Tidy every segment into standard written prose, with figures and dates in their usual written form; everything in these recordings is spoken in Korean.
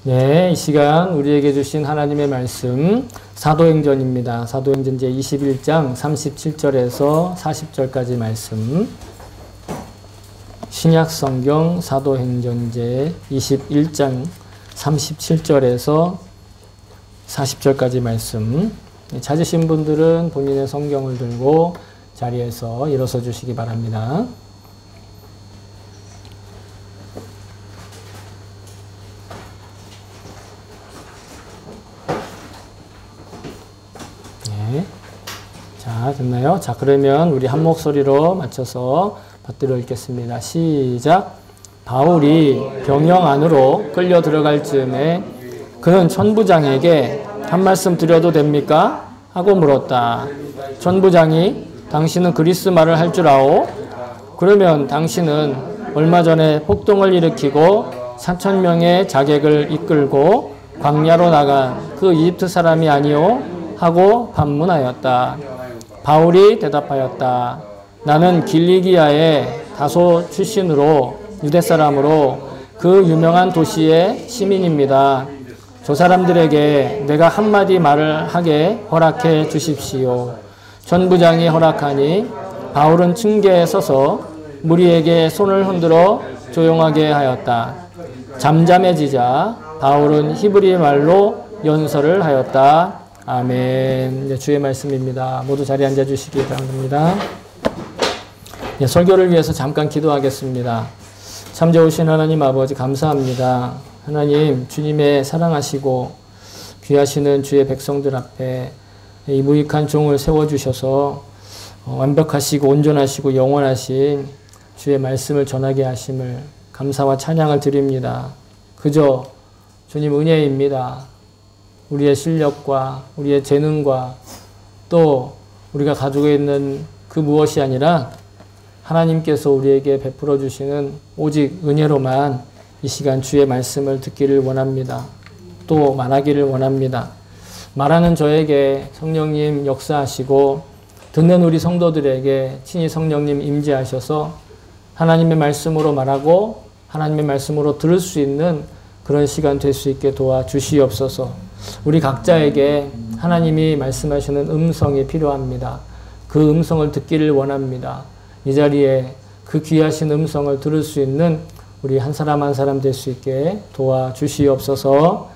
네, 이 시간 우리에게 주신 하나님의 말씀 사도행전입니다. 사도행전 제 21장 37절에서 40절까지 말씀. 신약성경 사도행전 제 21장 37절에서 40절까지 말씀. 찾으신 분들은 본인의 성경을 들고 자리에서 일어서 주시기 바랍니다. 자, 됐나요? 자, 그러면 우리 한 목소리로 맞춰서 받들어 읽겠습니다. 시작. 바울이 병영 안으로 끌려 들어갈 즈음에 그는 천부장에게 한 말씀 드려도 됩니까? 하고 물었다. 천부장이 당신은 그리스 말을 할 줄 아오? 그러면 당신은 얼마 전에 폭동을 일으키고 4,000명의 자객을 이끌고 광야로 나간 그 이집트 사람이 아니오? 하고 반문하였다. 바울이 대답하였다. 나는 길리기아의 다소 출신으로 유대 사람으로 그 유명한 도시의 시민입니다. 저 사람들에게 내가 한마디 말을 하게 허락해 주십시오. 천부장이 허락하니 바울은 층계에 서서 무리에게 손을 흔들어 조용하게 하였다. 잠잠해지자 바울은 히브리 말로 연설을 하였다. 아멘. 네, 주의 말씀입니다. 모두 자리에 앉아주시기 바랍니다. 네, 설교를 위해서 잠깐 기도하겠습니다. 참 좋으신 하나님 아버지 감사합니다. 하나님 주님의 사랑하시고 귀하시는 주의 백성들 앞에 이 무익한 종을 세워주셔서 완벽하시고 온전하시고 영원하신 주의 말씀을 전하게 하심을 감사와 찬양을 드립니다. 그저 주님 은혜입니다. 우리의 실력과 우리의 재능과 또 우리가 가지고 있는 그 무엇이 아니라 하나님께서 우리에게 베풀어 주시는 오직 은혜로만 이 시간 주의 말씀을 듣기를 원합니다. 또 말하기를 원합니다. 말하는 저에게 성령님 역사하시고 듣는 우리 성도들에게 친히 성령님 임재하셔서 하나님의 말씀으로 말하고 하나님의 말씀으로 들을 수 있는 그런 시간 될 수 있게 도와주시옵소서. 우리 각자에게 하나님이 말씀하시는 음성이 필요합니다. 그 음성을 듣기를 원합니다. 이 자리에 그 귀하신 음성을 들을 수 있는 우리 한 사람 한 사람 될 수 있게 도와주시옵소서.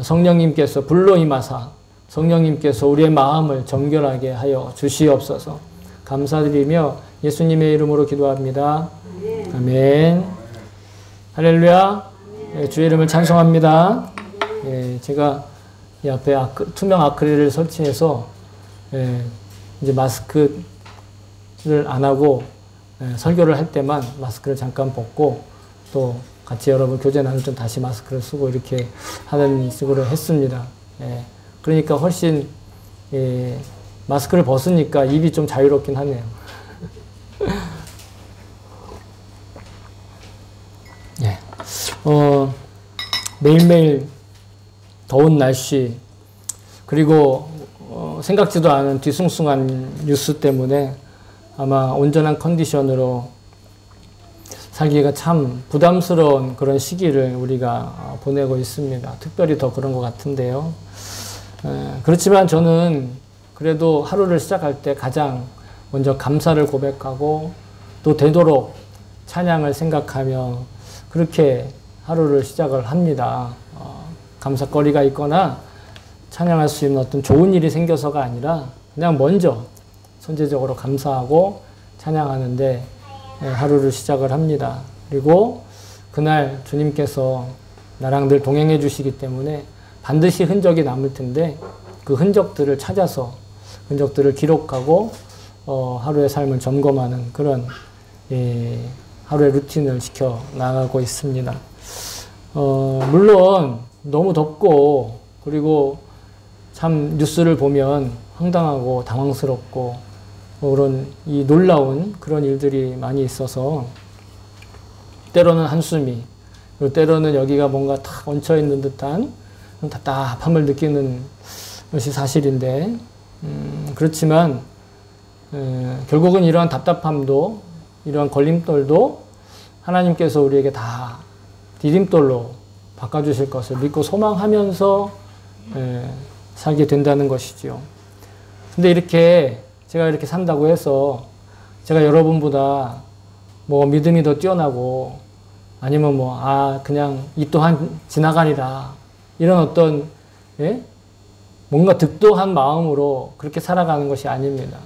성령님께서 불로 임하사 성령님께서 우리의 마음을 정결하게 하여 주시옵소서. 감사드리며 예수님의 이름으로 기도합니다. 아멘. 할렐루야. 주의 이름을 찬송합니다. 제가 이 앞에 투명 아크릴을 설치해서 이제 마스크를 안 하고 설교를 할 때만 마스크를 잠깐 벗고 또 같이 여러분 교제 나눌 때 다시 마스크를 쓰고 이렇게 하는 식으로 했습니다. 그러니까 훨씬 마스크를 벗으니까 입이 좀 자유롭긴 하네요. 매일매일 더운 날씨 그리고 생각지도 않은 뒤숭숭한 뉴스 때문에 아마 온전한 컨디션으로 살기가 참 부담스러운 그런 시기를 우리가 보내고 있습니다. 특별히 더 그런 것 같은데요. 그렇지만 저는 그래도 하루를 시작할 때 가장 먼저 감사를 고백하고 또 되도록 찬양을 생각하며 그렇게 하루를 시작을 합니다. 감사거리가 있거나 찬양할 수 있는 어떤 좋은 일이 생겨서가 아니라 그냥 먼저 선제적으로 감사하고 찬양하는데 하루를 시작을 합니다. 그리고 그날 주님께서 나랑 늘 동행해 주시기 때문에 반드시 흔적이 남을 텐데 그 흔적들을 찾아서 흔적들을 기록하고 하루의 삶을 점검하는 그런 하루의 루틴을 지켜 나가고 있습니다. 물론 너무 덥고 그리고 참 뉴스를 보면 황당하고 당황스럽고 그런 이 놀라운 그런 일들이 많이 있어서 때로는 한숨이 그리고 때로는 여기가 뭔가 탁 얹혀있는 듯한 답답함을 느끼는 것이 사실인데 그렇지만 결국은 이러한 답답함도 이러한 걸림돌도 하나님께서 우리에게 다 디딤돌로 바꿔주실 것을 믿고 소망하면서 살게 된다는 것이지요. 근데 이렇게 제가 이렇게 산다고 해서 제가 여러분보다 뭐 믿음이 더 뛰어나고 아니면 뭐 그냥 이 또한 지나가리라 이런 어떤 뭔가 득도한 마음으로 그렇게 살아가는 것이 아닙니다.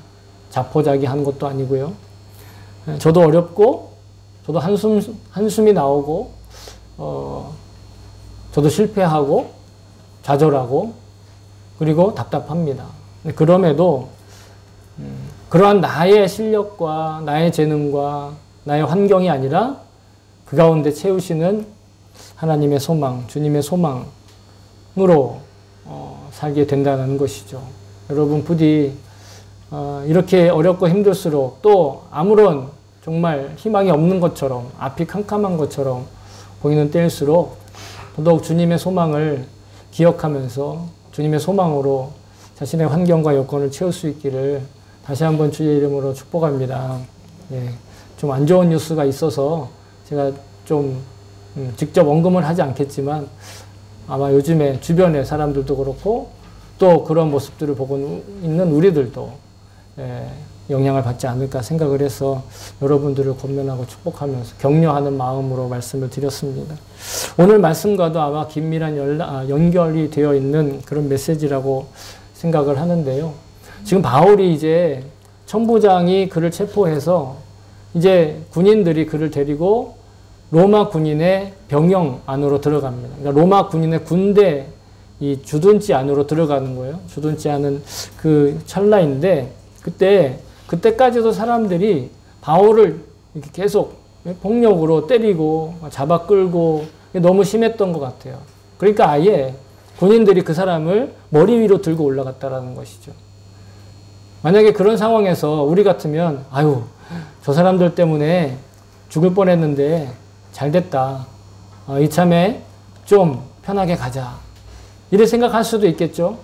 자포자기한 것도 아니고요. 저도 어렵고 저도 한숨이 나오고 저도 실패하고 좌절하고 그리고 답답합니다. 그럼에도 그러한 나의 실력과 나의 재능과 나의 환경이 아니라 그 가운데 채우시는 하나님의 소망, 주님의 소망으로 살게 된다는 것이죠. 여러분 부디 이렇게 어렵고 힘들수록 또 아무런 정말 희망이 없는 것처럼 앞이 캄캄한 것처럼 보이는 때일수록 더더욱 주님의 소망을 기억하면서 주님의 소망으로 자신의 환경과 여건을 채울 수 있기를 다시 한번 주의 이름으로 축복합니다. 좀 안 좋은 뉴스가 있어서 제가 좀 직접 언급을 하지 않겠지만 아마 요즘에 주변의 사람들도 그렇고 또 그런 모습들을 보고 있는 우리들도 영향을 받지 않을까 생각을 해서 여러분들을 권면하고 축복하면서 격려하는 마음으로 말씀을 드렸습니다. 오늘 말씀과도 아마 긴밀한 연결이 되어 있는 그런 메시지라고 생각을 하는데요. 지금 바울이 이제 천부장이 그를 체포해서 이제 군인들이 그를 데리고 로마 군인의 병영 안으로 들어갑니다. 그러니까 로마 군인의 군대 이 주둔지 안으로 들어가는 거예요. 주둔지 않은 그 찰나인데 그때까지도 사람들이 바울을 이렇게 계속 폭력으로 때리고 잡아 끌고 너무 심했던 것 같아요. 그러니까 아예 군인들이 그 사람을 머리 위로 들고 올라갔다라는 것이죠. 만약에 그런 상황에서 우리 같으면 아유 저 사람들 때문에 죽을 뻔했는데 잘 됐다. 이참에 좀 편하게 가자. 이렇게 생각할 수도 있겠죠.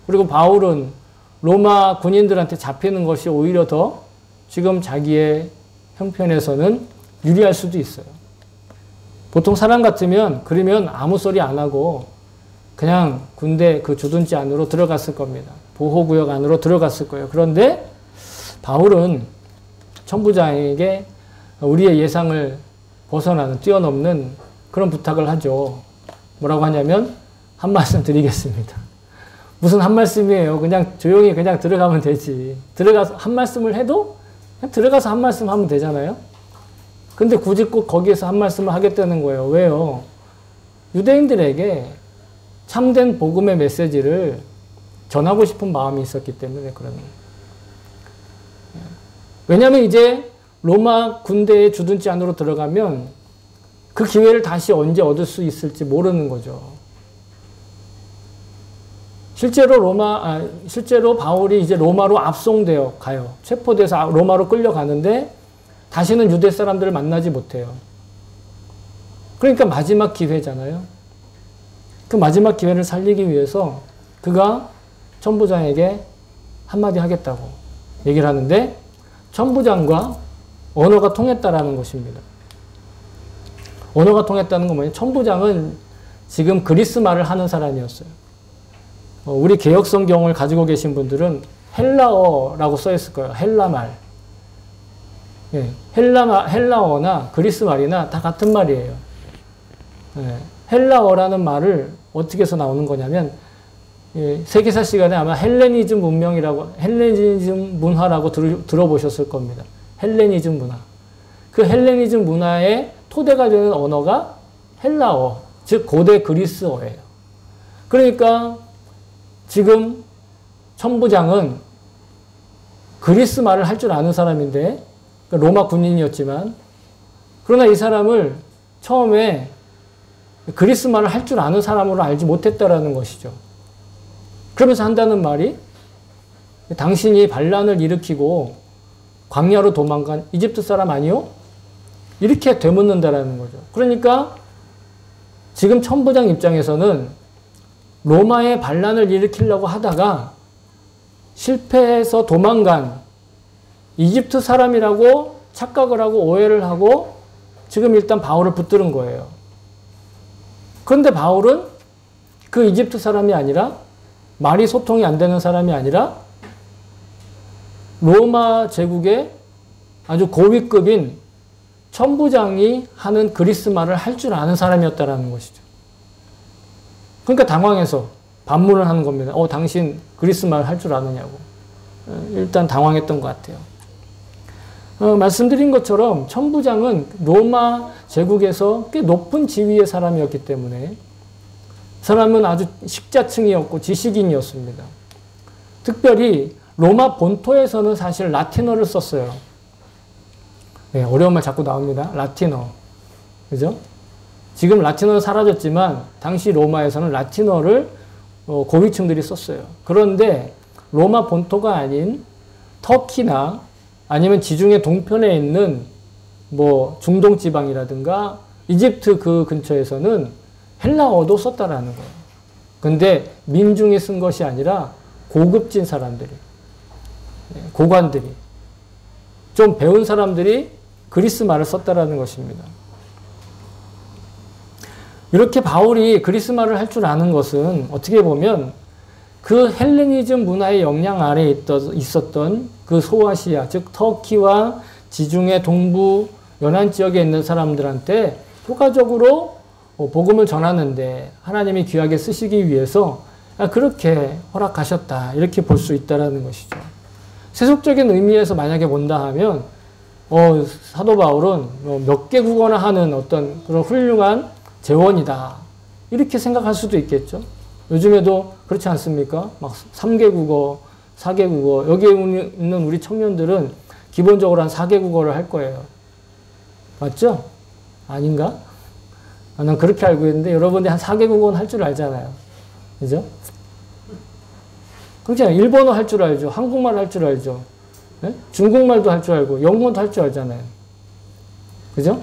그리고 바울은 로마 군인들한테 잡히는 것이 오히려 더 지금 자기의 형편에서는 유리할 수도 있어요. 보통 사람 같으면 그러면 아무 소리 안 하고 그냥 군대 그 주둔지 안으로 들어갔을 겁니다. 보호구역 안으로 들어갔을 거예요. 그런데 바울은 천부장에게 우리의 예상을 벗어나는 뛰어넘는 그런 부탁을 하죠. 뭐라고 하냐면 한 말씀 드리겠습니다. 무슨 한 말씀이에요. 그냥 조용히 그냥 들어가면 되지. 들어가서 한 말씀을 해도 그냥 들어가서 한 말씀 하면 되잖아요. 근데 굳이 꼭 거기에서 한 말씀을 하겠다는 거예요. 왜요? 유대인들에게 참된 복음의 메시지를 전하고 싶은 마음이 있었기 때문에 그러는 거예요. 왜냐하면 이제 로마 군대의 주둔지 안으로 들어가면 그 기회를 다시 언제 얻을 수 있을지 모르는 거죠. 실제로 바울이 이제 로마로 압송되어 가요. 체포돼서 로마로 끌려가는데 다시는 유대 사람들을 만나지 못해요. 그러니까 마지막 기회잖아요. 그 마지막 기회를 살리기 위해서 그가 천부장에게 한마디 하겠다고 얘기를 하는데 천부장과 언어가 통했다라는 것입니다. 언어가 통했다는 건 뭐냐면 천부장은 지금 그리스 말을 하는 사람이었어요. 우리 개역성경을 가지고 계신 분들은 헬라어라고 써있을 거예요. 헬라말. 헬라어나 그리스 말이나 다 같은 말이에요. 헬라어라는 말을 어떻게 해서 나오는 거냐면 세계사 시간에 아마 헬레니즘 문화라고 들어보셨을 겁니다. 헬레니즘 문화. 그 헬레니즘 문화의 토대가 되는 언어가 헬라어, 즉 고대 그리스어예요. 그러니까 지금 천부장은 그리스 말을 할 줄 아는 사람인데 로마 군인이었지만 그러나 이 사람을 처음에 그리스 말을 할 줄 아는 사람으로 알지 못했다라는 것이죠. 그러면서 한다는 말이 당신이 반란을 일으키고 광야로 도망간 이집트 사람 아니요? 이렇게 되묻는다라는 거죠. 그러니까 지금 천부장 입장에서는 로마의 반란을 일으키려고 하다가 실패해서 도망간 이집트 사람이라고 착각을 하고 오해를 하고 지금 일단 바울을 붙드는 거예요. 그런데 바울은 그 이집트 사람이 아니라, 말이 소통이 안 되는 사람이 아니라 로마 제국의 아주 고위급인 천부장이 하는 그리스 말을 할 줄 아는 사람이었다라는 것이죠. 그러니까 당황해서 반문을 하는 겁니다. 당신 그리스 말 할 줄 아느냐고. 일단 당황했던 것 같아요. 말씀드린 것처럼 천부장은 로마 제국에서 꽤 높은 지위의 사람이었기 때문에 사람은 아주 식자층이었고 지식인이었습니다. 특별히 로마 본토에서는 사실 라틴어를 썼어요. 네, 어려운 말 자꾸 나옵니다. 라틴어. 그죠? 지금 라틴어는 사라졌지만 당시 로마에서는 라틴어를 고위층들이 썼어요. 그런데 로마 본토가 아닌 터키나 아니면 지중해 동편에 있는 뭐 중동 지방이라든가 이집트 그 근처에서는 헬라어도 썼다라는 거예요. 근데 민중이 쓴 것이 아니라 고급진 사람들이, 고관들이, 좀 배운 사람들이 그리스 말을 썼다라는 것입니다. 이렇게 바울이 그리스 말을 할 줄 아는 것은 어떻게 보면 그 헬레니즘 문화의 영향 아래에 있었던 그 소아시아, 즉 터키와 지중해 동부 연안 지역에 있는 사람들한테 효과적으로 복음을 전하는데 하나님이 귀하게 쓰시기 위해서 그렇게 허락하셨다. 이렇게 볼 수 있다는 것이죠. 세속적인 의미에서 만약에 본다 하면 사도 바울은 몇 개 국어나 하는 어떤 그런 훌륭한 재원이다. 이렇게 생각할 수도 있겠죠. 요즘에도 그렇지 않습니까? 막 3개 국어, 4개 국어. 여기에 있는 우리 청년들은 기본적으로 한 4개 국어를 할 거예요. 맞죠? 아닌가? 난 그렇게 알고 있는데 여러분들이 한 4개 국어는 할 줄 알잖아요. 그죠? 그렇잖아요. 일본어 할 줄 알죠. 한국말 할 줄 알죠. 네? 중국말도 할 줄 알고 영어도 할 줄 알잖아요. 그죠?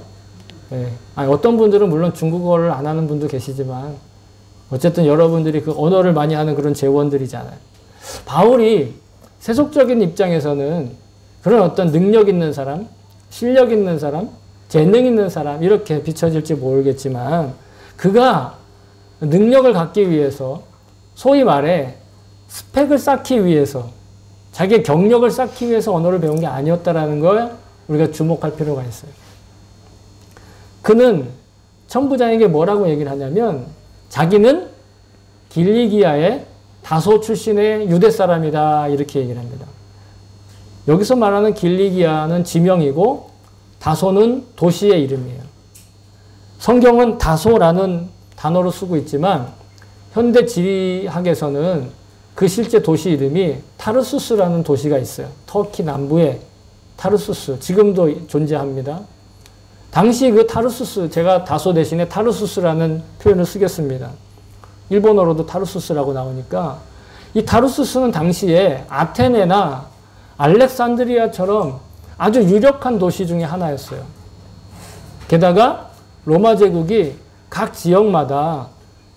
네. 어떤 분들은 물론 중국어를 안 하는 분도 계시지만 어쨌든 여러분들이 그 언어를 많이 하는 그런 재원들이잖아요. 바울이 세속적인 입장에서는 그런 어떤 능력 있는 사람, 실력 있는 사람, 재능 있는 사람 이렇게 비춰질지 모르겠지만 그가 능력을 갖기 위해서 소위 말해 스펙을 쌓기 위해서 자기의 경력을 쌓기 위해서 언어를 배운 게 아니었다라는 걸 우리가 주목할 필요가 있어요. 그는 천부장에게 뭐라고 얘기를 하냐면 자기는 길리기아의 다소 출신의 유대 사람이다 이렇게 얘기를 합니다. 여기서 말하는 길리기아는 지명이고 다소는 도시의 이름이에요. 성경은 다소라는 단어로 쓰고 있지만 현대 지리학에서는 그 실제 도시 이름이 타르수스라는 도시가 있어요. 터키 남부에 타르수스, 지금도 존재합니다. 당시 그 타르수스, 제가 다소 대신에 타르수스라는 표현을 쓰겠습니다. 일본어로도 타르수스라고 나오니까 이 타르수스는 당시에 아테네나 알렉산드리아처럼 아주 유력한 도시 중에 하나였어요. 게다가 로마 제국이 각 지역마다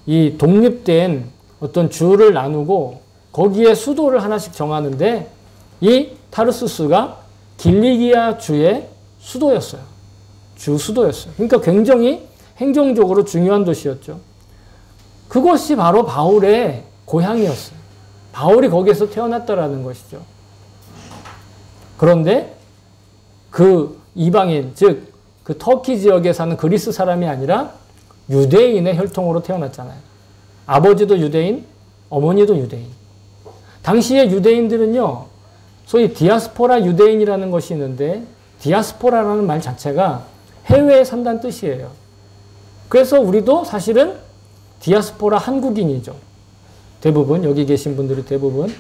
이 독립된 어떤 주를 나누고 거기에 수도를 하나씩 정하는데 이 타르수스가 길리기아 주의 수도였어요. 주 수도였어요. 그러니까 굉장히 행정적으로 중요한 도시였죠. 그것이 바로 바울의 고향이었어요. 바울이 거기에서 태어났다라는 것이죠. 그런데 그 이방인, 즉 그 터키 지역에 사는 그리스 사람이 아니라 유대인의 혈통으로 태어났잖아요. 아버지도 유대인, 어머니도 유대인. 당시의 유대인들은요, 소위 디아스포라 유대인이라는 것이 있는데 디아스포라라는 말 자체가 해외에 산다는 뜻이에요. 그래서 우리도 사실은 디아스포라 한국인이죠. 대부분, 여기 계신 분들이 대부분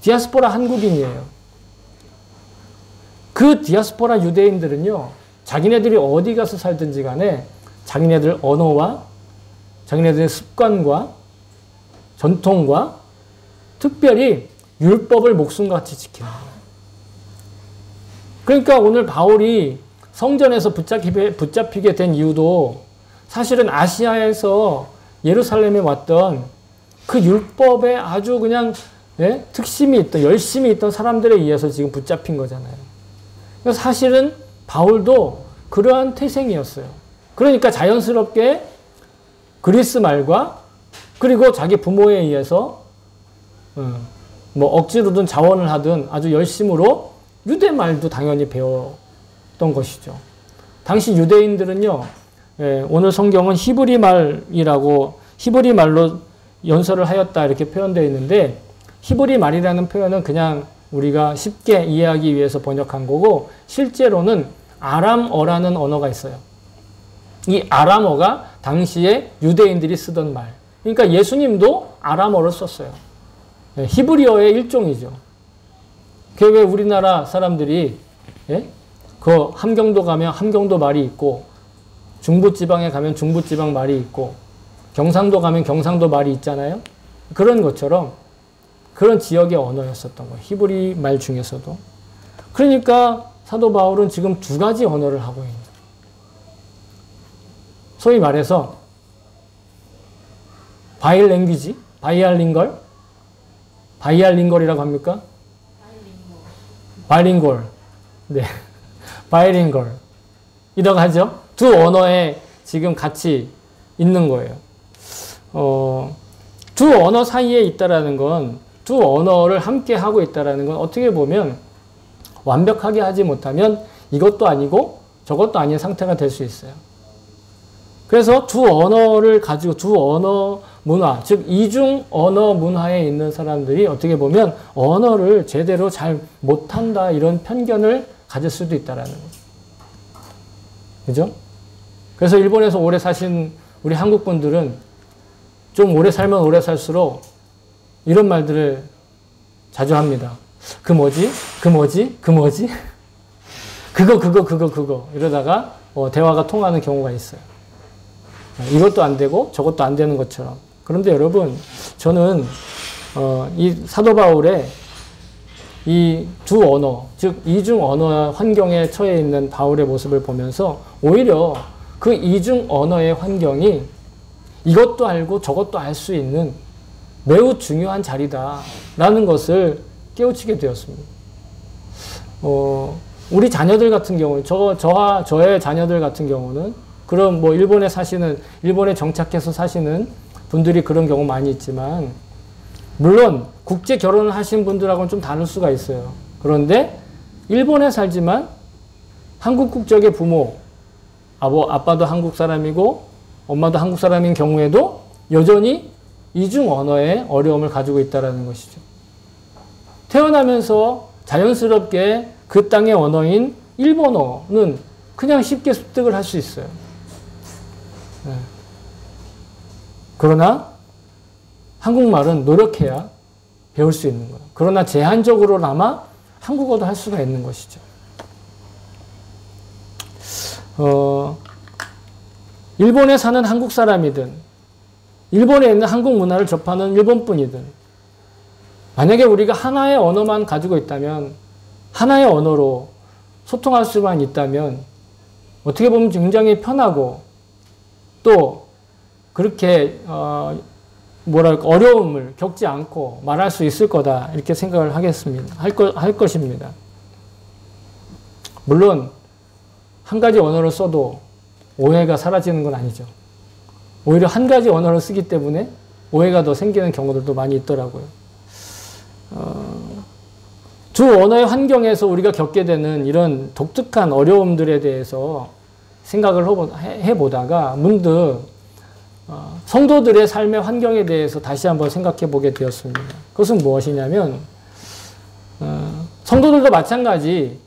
디아스포라 한국인이에요. 그 디아스포라 유대인들은요, 자기네들이 어디 가서 살든지 간에 자기네들 언어와 자기네들의 습관과 전통과 특별히 율법을 목숨같이 지키는 거예요. 그러니까 오늘 바울이 성전에서 붙잡히게 된 이유도 사실은 아시아에서 예루살렘에 왔던 그 율법에 아주 그냥 특심이 있던, 열심히 있던 사람들에 의해서 지금 붙잡힌 거잖아요. 그래서 사실은 바울도 그러한 태생이었어요. 그러니까 자연스럽게 그리스 말과 그리고 자기 부모에 의해서 뭐 억지로든 자원을 하든 아주 열심으로 유대 말도 당연히 배웠던 것이죠. 당시 유대인들은요, 오늘 성경은 히브리 말이라고 히브리 말로 연설을 하였다 이렇게 표현되어 있는데 히브리 말이라는 표현은 그냥 우리가 쉽게 이해하기 위해서 번역한 거고 실제로는 아람어라는 언어가 있어요. 이 아람어가 당시에 유대인들이 쓰던 말. 그러니까 예수님도 아람어를 썼어요. 히브리어의 일종이죠. 왜 우리나라 사람들이 그 함경도 가면 함경도 말이 있고 중부지방에 가면 중부지방 말이 있고 경상도 가면 경상도 말이 있잖아요. 그런 것처럼 그런 지역의 언어였었던 거예요. 히브리 말 중에서도. 그러니까 사도 바울은 지금 두 가지 언어를 하고 있는 거예요. 소위 말해서 바이랭귀지, 바이알링걸이라고 합니까? 바이링걸. 네. 바이링걸. 이라고 하죠. 두 언어에 지금 같이 있는 거예요. 두 언어 사이에 있다라는 건, 두 언어를 함께 하고 있다라는 건 어떻게 보면 완벽하게 하지 못하면 이것도 아니고 저것도 아닌 상태가 될 수 있어요. 그래서 두 언어를 가지고 두 언어 문화, 즉 이중 언어 문화에 있는 사람들이 어떻게 보면 언어를 제대로 잘 못한다 이런 편견을 가질 수도 있다라는 거죠. 그죠? 그래서 일본에서 오래 사신 우리 한국 분들은 좀 오래 살면 오래 살수록 이런 말들을 자주 합니다. 그 뭐지? 그 뭐지? 그 뭐지? 그거 이러다가 대화가 통하는 경우가 있어요. 이것도 안 되고 저것도 안 되는 것처럼. 그런데 여러분, 저는 이 사도 바울의 이 두 언어, 즉 이중 언어 환경에 처해 있는 바울의 모습을 보면서 오히려 그 이중 언어의 환경이 이것도 알고 저것도 알 수 있는 매우 중요한 자리다라는 것을 깨우치게 되었습니다. 우리 자녀들 같은 경우는 저와 저의 자녀들 같은 경우는 그럼 뭐 일본에 정착해서 사시는 분들이 그런 경우 많이 있지만 물론 국제 결혼을 하신 분들하고는 좀 다를 수가 있어요. 그런데 일본에 살지만 한국 국적의 부모, 아빠도 한국 사람이고 엄마도 한국 사람인 경우에도 여전히 이중 언어의 어려움을 가지고 있다는 것이죠. 태어나면서 자연스럽게 그 땅의 언어인 일본어는 그냥 쉽게 습득을 할 수 있어요. 그러나 한국말은 노력해야 배울 수 있는 거예요. 그러나 제한적으로나마 한국어도 할 수가 있는 것이죠. 일본에 사는 한국 사람이든 일본에 있는 한국 문화를 접하는 일본분이든 만약에 우리가 하나의 언어만 가지고 있다면 하나의 언어로 소통할 수만 있다면 어떻게 보면 굉장히 편하고 또 그렇게 어려움을 겪지 않고 말할 수 있을 거다 이렇게 생각을 할 것입니다. 물론 한 가지 언어를 써도 오해가 사라지는 건 아니죠. 오히려 한 가지 언어를 쓰기 때문에 오해가 더 생기는 경우들도 많이 있더라고요. 두 언어의 환경에서 우리가 겪게 되는 이런 독특한 어려움들에 대해서 생각을 해보다가 문득 성도들의 삶의 환경에 대해서 다시 한번 생각해 보게 되었습니다. 그것은 무엇이냐면 성도들도 마찬가지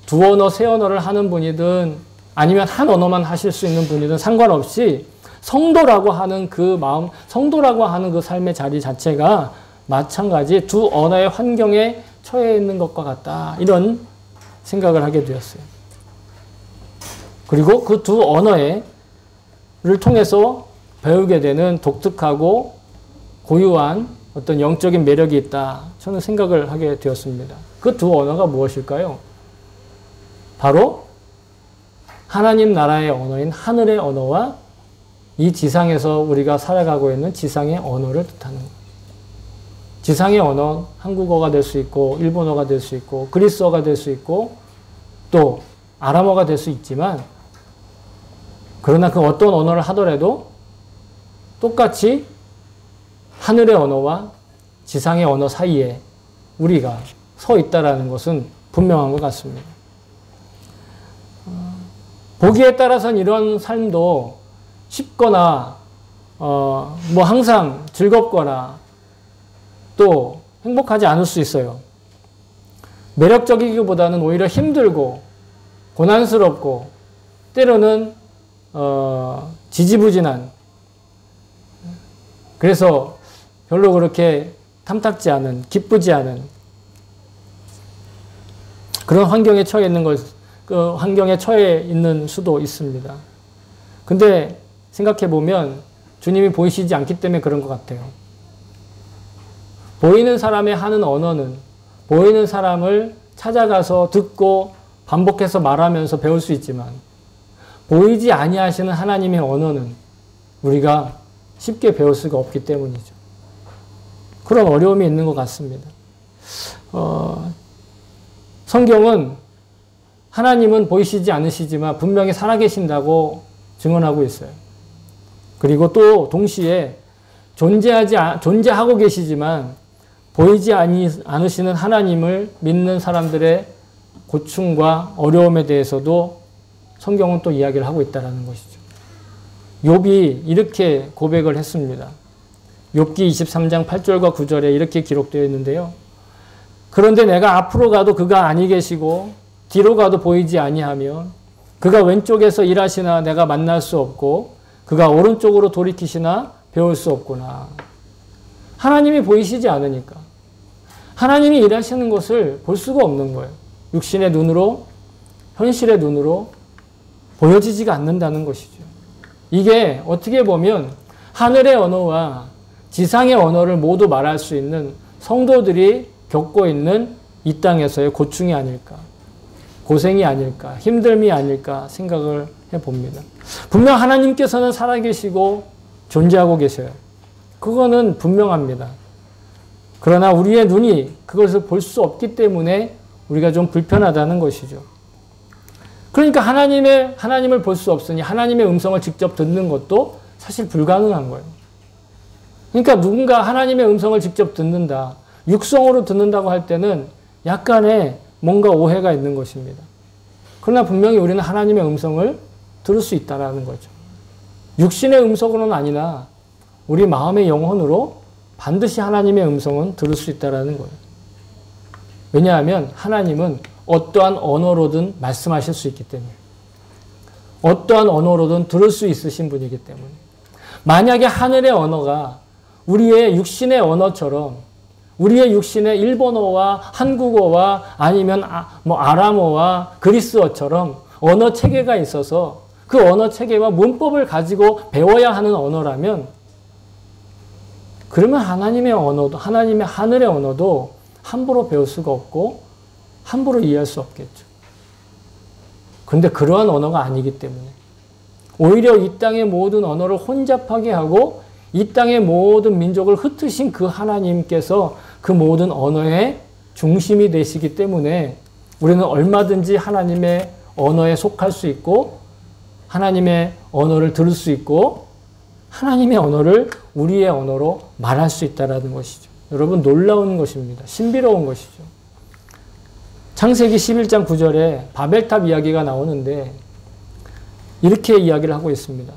두 언어, 세 언어를 하는 분이든 아니면 한 언어만 하실 수 있는 분이든 상관없이 성도라고 하는 그 마음, 성도라고 하는 그 삶의 자리 자체가 마찬가지 두 언어의 환경에 처해 있는 것과 같다. 이런 생각을 하게 되었어요. 그리고 그 두 언어를 통해서 배우게 되는 독특하고 고유한 어떤 영적인 매력이 있다. 저는 생각을 하게 되었습니다. 그 두 언어가 무엇일까요? 바로 하나님 나라의 언어인 하늘의 언어와 이 지상에서 우리가 살아가고 있는 지상의 언어를 뜻하는 거예요. 지상의 언어, 한국어가 될 수 있고 일본어가 될 수 있고 그리스어가 될 수 있고 또 아람어가 될 수 있지만 그러나 그 어떤 언어를 하더라도 똑같이 하늘의 언어와 지상의 언어 사이에 우리가 서 있다라는 것은 분명한 것 같습니다. 보기에 따라서는 이런 삶도 쉽거나 뭐 항상 즐겁거나 또 행복하지 않을 수 있어요. 매력적이기보다는 오히려 힘들고 고난스럽고 때로는 지지부진한, 그래서 별로 그렇게 탐탁지 않은, 기쁘지 않은 그런 환경에 처해 있는 그 환경에 처해 있는 수도 있습니다. 근데 생각해 보면 주님이 보이시지 않기 때문에 그런 것 같아요. 보이는 사람의 하는 언어는 보이는 사람을 찾아가서 듣고 반복해서 말하면서 배울 수 있지만, 보이지 아니하시는 하나님의 언어는 우리가 쉽게 배울 수가 없기 때문이죠. 그런 어려움이 있는 것 같습니다. 성경은 하나님은 보이시지 않으시지만 분명히 살아계신다고 증언하고 있어요. 그리고 또 동시에 존재하고 계시지만 보이지 않으시는 하나님을 믿는 사람들의 고충과 어려움에 대해서도 성경은 또 이야기를 하고 있다는 것이죠. 욥이 이렇게 고백을 했습니다. 욥기 23장 8절과 9절에 이렇게 기록되어 있는데요. 그런데 내가 앞으로 가도 그가 아니 계시고 뒤로 가도 보이지 아니하며 그가 왼쪽에서 일하시나 내가 만날 수 없고 그가 오른쪽으로 돌이키시나 배울 수 없구나. 하나님이 보이시지 않으니까, 하나님이 일하시는 것을 볼 수가 없는 거예요. 육신의 눈으로, 현실의 눈으로 보여지지가 않는다는 것이죠. 이게 어떻게 보면 하늘의 언어와 지상의 언어를 모두 말할 수 있는 성도들이 겪고 있는 이 땅에서의 고충이 아닐까, 고생이 아닐까, 힘듦이 아닐까 생각을 해봅니다. 분명 하나님께서는 살아계시고 존재하고 계셔요. 그거는 분명합니다. 그러나 우리의 눈이 그것을 볼 수 없기 때문에 우리가 좀 불편하다는 것이죠. 그러니까 하나님을 볼 수 없으니 하나님의 음성을 직접 듣는 것도 사실 불가능한 거예요. 그러니까 누군가 하나님의 음성을 직접 듣는다, 육성으로 듣는다고 할 때는 약간의 뭔가 오해가 있는 것입니다. 그러나 분명히 우리는 하나님의 음성을 들을 수 있다는 거죠. 육신의 음성으로는 아니나 우리 마음의 영혼으로 반드시 하나님의 음성은 들을 수 있다는 거예요. 왜냐하면 하나님은 어떠한 언어로든 말씀하실 수 있기 때문에, 어떠한 언어로든 들을 수 있으신 분이기 때문에, 만약에 하늘의 언어가 우리의 육신의 언어처럼, 우리의 육신의 일본어와 한국어와 아니면 아람어와 그리스어처럼 언어 체계가 있어서 그 언어 체계와 문법을 가지고 배워야 하는 언어라면, 그러면 하나님의 언어도, 하나님의 하늘의 언어도 함부로 배울 수가 없고 함부로 이해할 수 없겠죠. 그런데 그러한 언어가 아니기 때문에 오히려 이 땅의 모든 언어를 혼잡하게 하고 이 땅의 모든 민족을 흩으신 그 하나님께서 그 모든 언어의 중심이 되시기 때문에 우리는 얼마든지 하나님의 언어에 속할 수 있고 하나님의 언어를 들을 수 있고 하나님의 언어를 우리의 언어로 말할 수 있다는 것이죠. 여러분, 놀라운 것입니다. 신비로운 것이죠. 창세기 11장 9절에 바벨탑 이야기가 나오는데 이렇게 이야기를 하고 있습니다.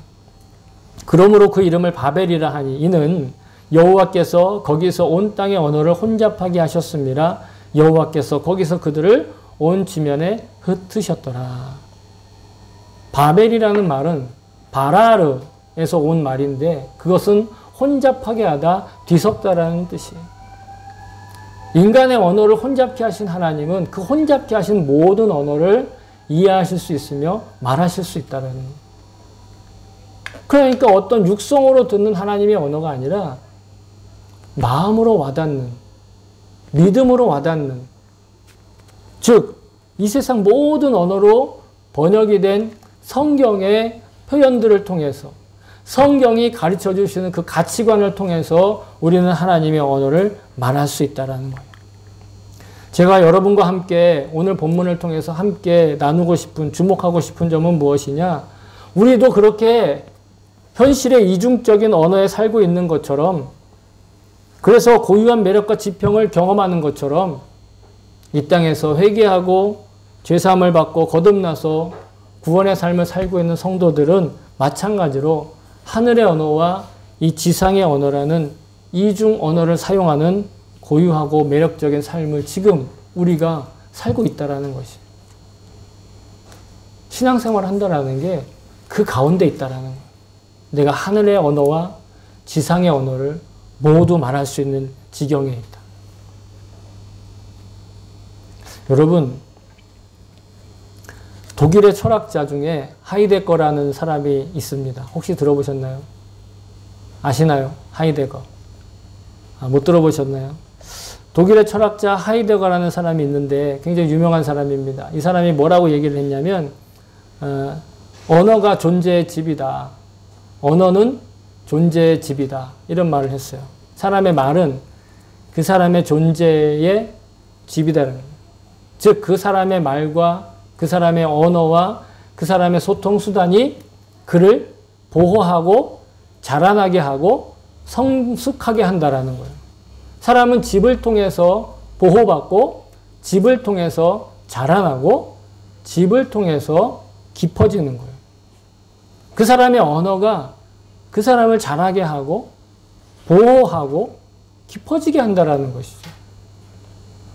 그러므로 그 이름을 바벨이라 하니 이는 여호와께서 거기서 온 땅의 언어를 혼잡하게 하셨습니다. 여호와께서 거기서 그들을 온 지면에 흩으셨더라. 바벨이라는 말은 바라르에서 온 말인데 그것은 혼잡하게 하다, 뒤섞다라는 뜻이에요. 인간의 언어를 혼잡케 하신 하나님은 그 혼잡케 하신 모든 언어를 이해하실 수 있으며 말하실 수 있다는 거예요. 그러니까 어떤 육성으로 듣는 하나님의 언어가 아니라 마음으로 와닿는, 믿음으로 와닿는, 즉 이 세상 모든 언어로 번역이 된 성경의 표현들을 통해서, 성경이 가르쳐 주시는 그 가치관을 통해서 우리는 하나님의 언어를 말할 수 있다는 거예요. 제가 여러분과 함께 오늘 본문을 통해서 함께 나누고 싶은, 주목하고 싶은 점은 무엇이냐? 우리도 그렇게 현실의 이중적인 언어에 살고 있는 것처럼, 그래서 고유한 매력과 지평을 경험하는 것처럼 이 땅에서 회개하고 죄사함을 받고 거듭나서 구원의 삶을 살고 있는 성도들은 마찬가지로 하늘의 언어와 이 지상의 언어라는 이중 언어를 사용하는 고유하고 매력적인 삶을 지금 우리가 살고 있다라는 것이. 신앙생활을 한다라는 게 그 가운데 있다라는 거예요. 내가 하늘의 언어와 지상의 언어를 모두 말할 수 있는 지경에 있다. 여러분, 독일의 철학자 중에 하이데거라는 사람이 있습니다. 혹시 들어보셨나요? 아시나요? 하이데거. 못 들어보셨나요? 독일의 철학자 하이데거라는 사람이 있는데 굉장히 유명한 사람입니다. 이 사람이 뭐라고 얘기를 했냐면 언어가 존재의 집이다. 언어는 존재의 집이다. 이런 말을 했어요. 사람의 말은 그 사람의 존재의 집이다. 즉 그 사람의 말과 그 사람의 언어와 그 사람의 소통수단이 그를 보호하고 자라나게 하고 성숙하게 한다라는 거예요. 사람은 집을 통해서 보호받고 집을 통해서 자라나고 집을 통해서 깊어지는 거예요. 그 사람의 언어가 그 사람을 자라게 하고 보호하고 깊어지게 한다라는 것이죠.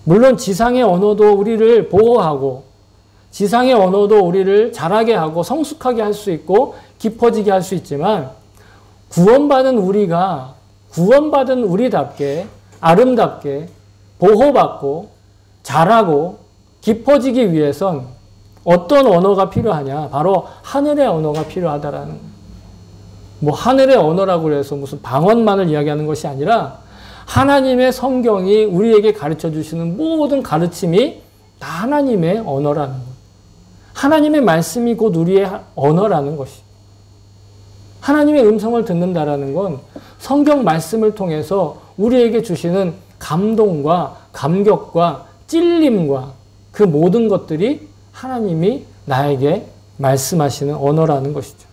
물론 지상의 언어도 우리를 보호하고 지상의 언어도 우리를 자라게 하고 성숙하게 할 수 있고 깊어지게 할 수 있지만 구원받은 우리가 구원받은 우리답게 아름답게 보호받고 자라고 깊어지기 위해선 어떤 언어가 필요하냐? 바로 하늘의 언어가 필요하다라는 거예요. 뭐 하늘의 언어라고 해서 무슨 방언만을 이야기하는 것이 아니라 하나님의 성경이 우리에게 가르쳐 주시는 모든 가르침이 다 하나님의 언어라는 거예요. 하나님의 말씀이 곧 우리의 언어라는 것이. 하나님의 음성을 듣는다라는 건 성경 말씀을 통해서 우리에게 주시는 감동과 감격과 찔림과 그 모든 것들이 하나님이 나에게 말씀하시는 언어라는 것이죠.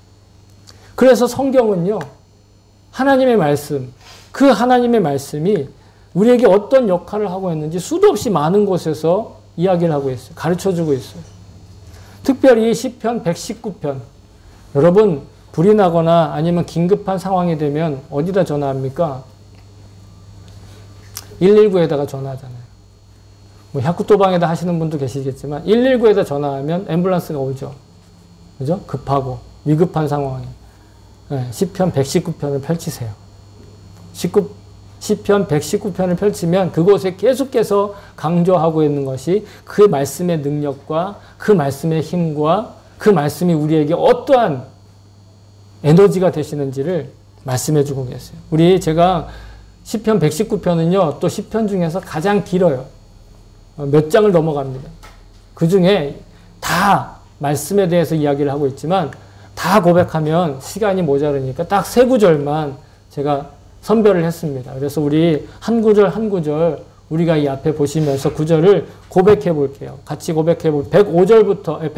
그래서 성경은요, 하나님의 말씀, 그 하나님의 말씀이 우리에게 어떤 역할을 하고 있는지 수도 없이 많은 곳에서 이야기를 하고 있어요. 가르쳐주고 있어요. 특별히 시편 119편. 여러분, 불이 나거나 아니면 긴급한 상황이 되면 어디다 전화합니까? 119에다가 전화하잖아요. 뭐 샤쿠토방에다 하시는 분도 계시겠지만 119에다 전화하면 앰뷸런스가 오죠. 그죠? 급하고 위급한 상황에. 네, 시편 119편을 펼치세요. 시편 119편을 펼치면 그곳에 계속해서 강조하고 있는 것이 그 말씀의 능력과 그 말씀의 힘과 그 말씀이 우리에게 어떠한 에너지가 되시는지를 말씀해 주고 계세요. 제가 시편 119편은요, 또 시편 중에서 가장 길어요. 몇 장을 넘어갑니다. 그 중에 다 말씀에 대해서 이야기를 하고 있지만 다 고백하면 시간이 모자르니까 딱 세 구절만 제가 선별을 했습니다. 그래서 우리 한 구절 한 구절 우리가 이 앞에 보시면서 구절을 고백해 볼게요. 같이 고백해 볼 105절부터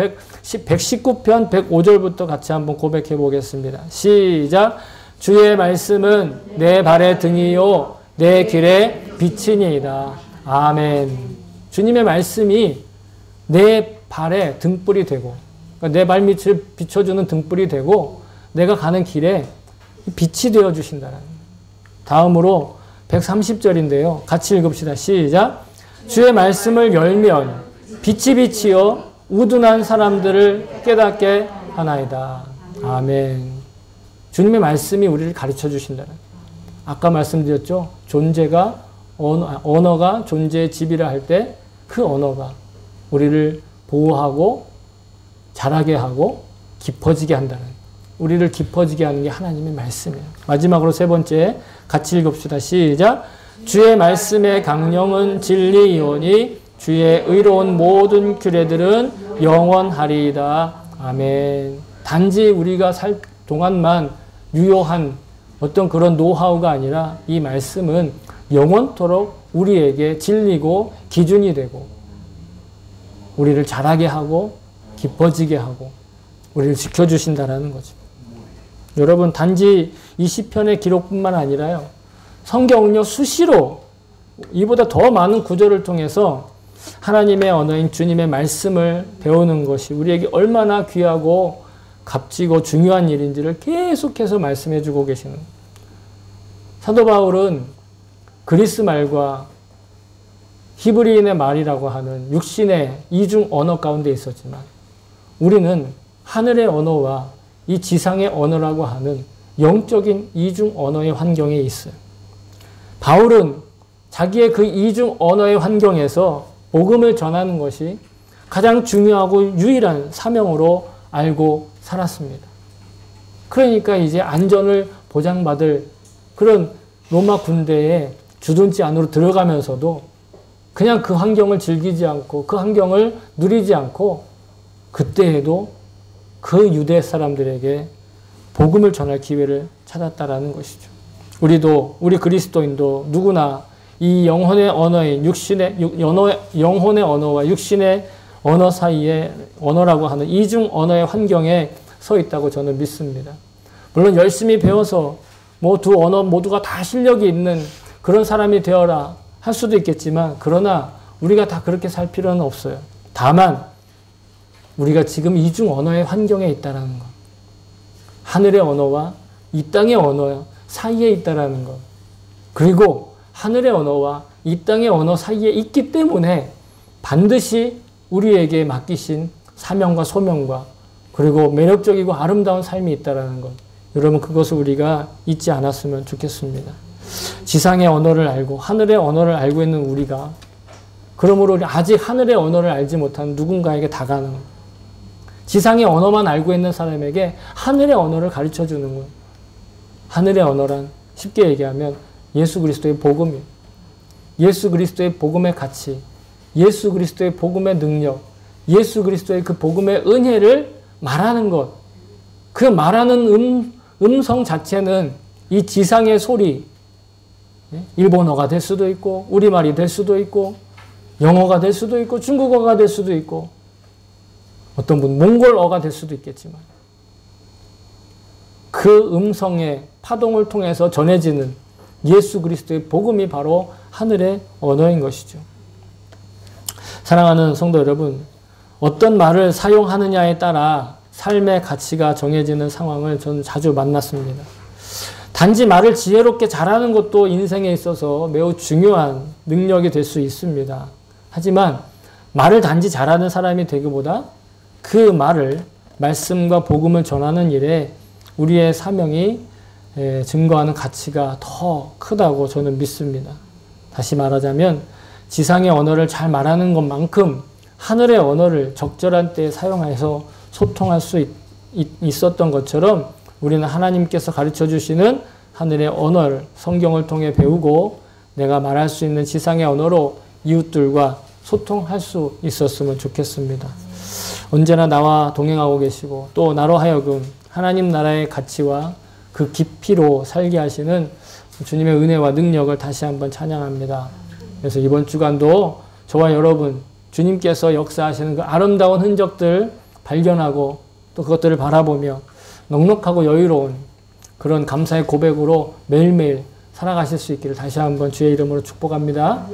119편 105절부터 같이 한번 고백해 보겠습니다. 시작. 주의 말씀은 내 발의 등이요 내 길의 빛이니이다. 아멘. 주님의 말씀이 내 발에 등불이 되고, 그러니까 내 발밑을 비춰주는 등불이 되고, 내가 가는 길에 빛이 되어 주신다는. 다음으로 130절인데요. 같이 읽읍시다. 시작. 주의 말씀을 열면 빛이 비치어 우둔한 사람들을 깨닫게 하나이다. 아멘. 주님의 말씀이 우리를 가르쳐 주신다는. 아까 말씀드렸죠. 언어가 존재의 집이라 할 때 그 언어가 우리를 보호하고 자라게 하고 깊어지게 한다는, 우리를 깊어지게 하는 게 하나님의 말씀이에요. 마지막으로 세 번째 같이 읽읍시다. 시작. 주의 말씀의 강령은 진리이오니 주의 의로운 모든 규례들은 영원하리이다. 아멘. 단지 우리가 살 동안만 유효한 어떤 그런 노하우가 아니라 이 말씀은 영원토록 우리에게 진리고 기준이 되고 우리를 자라게 하고 깊어지게 하고 우리를 지켜주신다라는 거죠. 여러분 단지 이 시편의 기록뿐만 아니라요. 성경은요 수시로 이보다 더 많은 구절을 통해서 하나님의 언어인 주님의 말씀을 배우는 것이 우리에게 얼마나 귀하고 값지고 중요한 일인지를 계속해서 말씀해 주고 계시는 거예요. 사도 바울은 그리스 말과 히브리인의 말이라고 하는 육신의 이중 언어 가운데 있었지만 우리는 하늘의 언어와 이 지상의 언어라고 하는 영적인 이중 언어의 환경에 있어요. 바울은 자기의 그 이중 언어의 환경에서 복음을 전하는 것이 가장 중요하고 유일한 사명으로 알고 살았습니다. 그러니까 이제 안전을 보장받을 그런 로마 군대에 주둔지 안으로 들어가면서도 그냥 그 환경을 즐기지 않고 그 환경을 누리지 않고 그때에도 그 유대 사람들에게 복음을 전할 기회를 찾았다라는 것이죠. 우리 그리스도인도 누구나 이 영혼의 언어인 영혼의 언어와 육신의 언어 사이에 언어라고 하는 이중 언어의 환경에 서 있다고 저는 믿습니다. 물론 열심히 배워서 두 언어 모두가 다 실력이 있는 그런 사람이 되어라 할 수도 있겠지만 그러나 우리가 다 그렇게 살 필요는 없어요. 다만 우리가 지금 이중 언어의 환경에 있다라는 것. 하늘의 언어와 이 땅의 언어 사이에 있다라는 것. 그리고 하늘의 언어와 이 땅의 언어 사이에 있기 때문에 반드시 우리에게 맡기신 사명과 소명과 그리고 매력적이고 아름다운 삶이 있다라는 것. 여러분 그것을 우리가 잊지 않았으면 좋겠습니다. 지상의 언어를 알고 하늘의 언어를 알고 있는 우리가 그러므로 아직 하늘의 언어를 알지 못한 누군가에게 다가가는 지상의 언어만 알고 있는 사람에게 하늘의 언어를 가르쳐 주는 거예요. 하늘의 언어란 쉽게 얘기하면 예수 그리스도의 복음이에요. 예수 그리스도의 복음의 가치, 예수 그리스도의 복음의 능력, 예수 그리스도의 그 복음의 은혜를 말하는 것. 그 말하는 음성 자체는 이 지상의 소리, 일본어가 될 수도 있고 우리말이 될 수도 있고 영어가 될 수도 있고 중국어가 될 수도 있고 어떤 분 몽골어가 될 수도 있겠지만 그 음성의 파동을 통해서 전해지는 예수 그리스도의 복음이 바로 하늘의 언어인 것이죠. 사랑하는 성도 여러분, 어떤 말을 사용하느냐에 따라 삶의 가치가 정해지는 상황을 저는 자주 만났습니다. 단지 말을 지혜롭게 잘하는 것도 인생에 있어서 매우 중요한 능력이 될 수 있습니다. 하지만 말을 단지 잘하는 사람이 되기보다 그 말을 말씀과 복음을 전하는 일에 우리의 사명이 증거하는 가치가 더 크다고 저는 믿습니다. 다시 말하자면 지상의 언어를 잘 말하는 것만큼 하늘의 언어를 적절한 때에 사용해서 소통할 수 있었던 것처럼 우리는 하나님께서 가르쳐 주시는 하늘의 언어를 성경을 통해 배우고 내가 말할 수 있는 지상의 언어로 이웃들과 소통할 수 있었으면 좋겠습니다. 언제나 나와 동행하고 계시고 또 나로 하여금 하나님 나라의 가치와 그 깊이로 살게 하시는 주님의 은혜와 능력을 다시 한번 찬양합니다. 그래서 이번 주간도 저와 여러분 주님께서 역사하시는 그 아름다운 흔적들 발견하고 또 그것들을 바라보며 넉넉하고 여유로운 그런 감사의 고백으로 매일매일 살아가실 수 있기를 다시 한번 주의 이름으로 축복합니다.